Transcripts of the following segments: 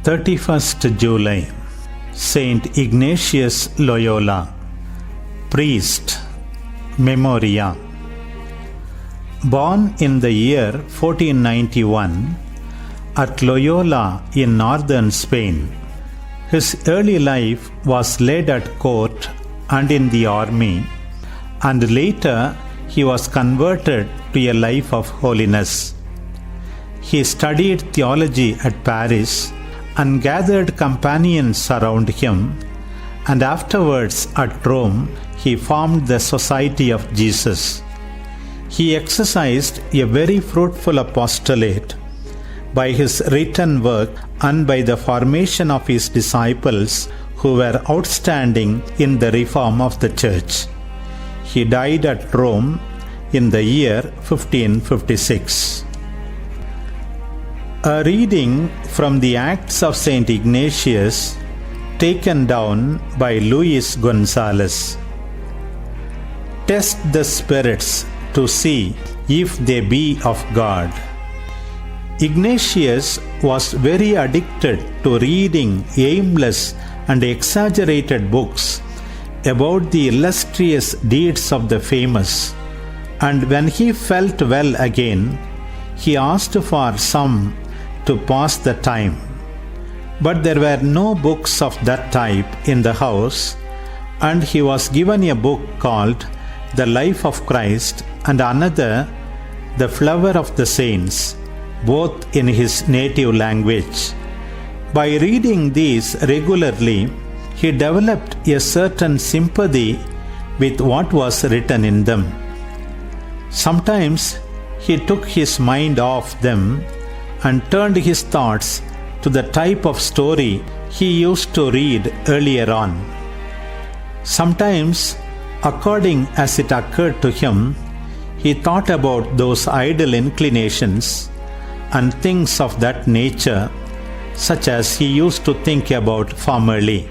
31st July, Saint Ignatius Loyola, Priest, Memoria. Born in the year 1491 at Loyola in northern Spain, his early life was led at court and in the army, and later he was converted to a life of holiness. He studied theology at Paris and gathered companions around him, and afterwards at Rome he formed the Society of Jesus. He exercised a very fruitful apostolate by his written work and by the formation of his disciples who were outstanding in the reform of the Church. He died at Rome in the year 1556. A reading from the Acts of St. Ignatius, taken down by Luis Gonzalez. Test the spirits to see if they be of God. Ignatius was very addicted to reading aimless and exaggerated books about the illustrious deeds of the famous, and when he felt well again, he asked for some to pass the time. But there were no books of that type in the house, and he was given a book called The Life of Christ and another The Flower of the Saints, both in his native language. By reading these regularly, he developed a certain sympathy with what was written in them. Sometimes he took his mind off them and turned his thoughts to the type of story he used to read earlier on. Sometimes, according as it occurred to him, he thought about those idle inclinations and things of that nature, such as he used to think about formerly.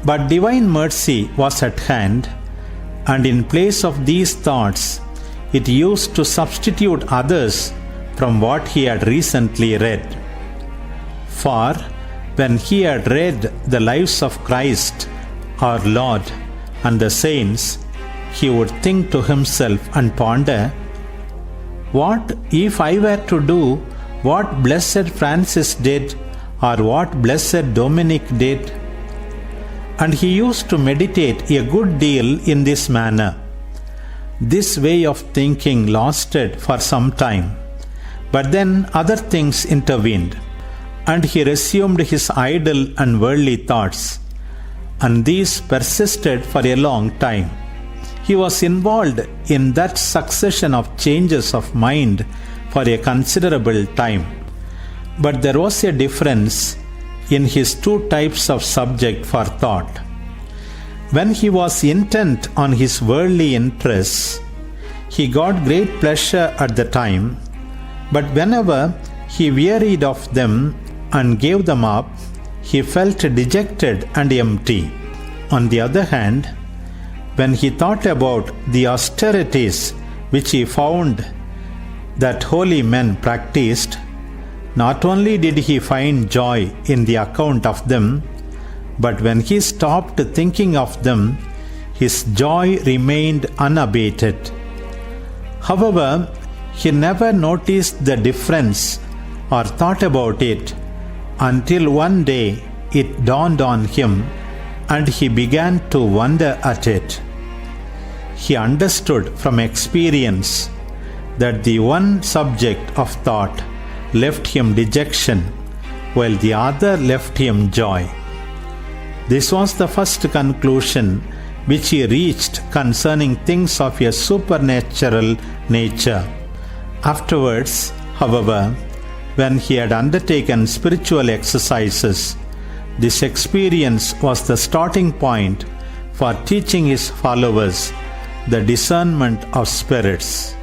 But divine mercy was at hand, and in place of these thoughts, it used to substitute others from what he had recently read. For when he had read the lives of Christ, our Lord, and the saints, he would think to himself and ponder, what if I were to do what Blessed Francis did, or what Blessed Dominic did? And he used to meditate a good deal in this manner. This way of thinking lasted for some time, but then other things intervened, and he resumed his idle and worldly thoughts, and these persisted for a long time. He was involved in that succession of changes of mind for a considerable time. But there was a difference in his two types of subject for thought. When he was intent on his worldly interests, he got great pleasure at the time, but whenever he wearied of them and gave them up, he felt dejected and empty. On the other hand, when he thought about the austerities which he found that holy men practiced, not only did he find joy in the account of them, but when he stopped thinking of them, his joy remained unabated. However, he never noticed the difference or thought about it until one day it dawned on him and he began to wonder at it. He understood from experience that the one subject of thought left him dejection, while the other left him joy. This was the first conclusion which he reached concerning things of a supernatural nature. Afterwards, however, when he had undertaken spiritual exercises, this experience was the starting point for teaching his followers the discernment of spirits.